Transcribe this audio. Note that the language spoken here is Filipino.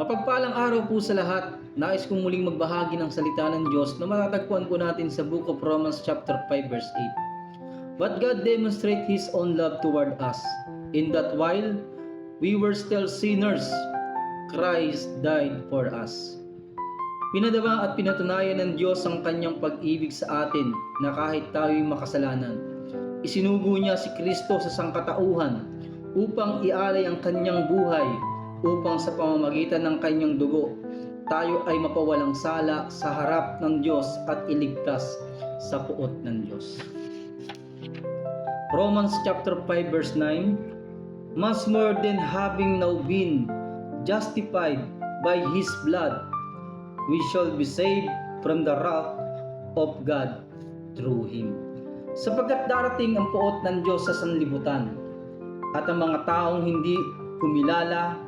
Mapagpalang araw po sa lahat. Nais kong muling magbahagi ng salita ng Diyos na matatagpuan po natin sa Book of Romans chapter 5 verse 8. But God demonstrates His own love toward us, in that while we were still sinners, Christ died for us. Pinadama at pinatunayan ng Diyos ang kanyang pag-ibig sa atin na kahit tayo'y makasalanan, isinugo niya si Kristo sa sangkatauhan upang ialay ang kanyang buhay upang sa pamamagitan ng kanyang dugo, tayo ay mapawalang sala sa harap ng Diyos at iligtas sa puot ng Diyos. Romans chapter 5 verse 9, much more than having now been justified by His blood, we shall be saved from the wrath of God through Him. Sapagkat darating ang puot ng Diyos sa sanlibutan, at ang mga taong hindi kumilala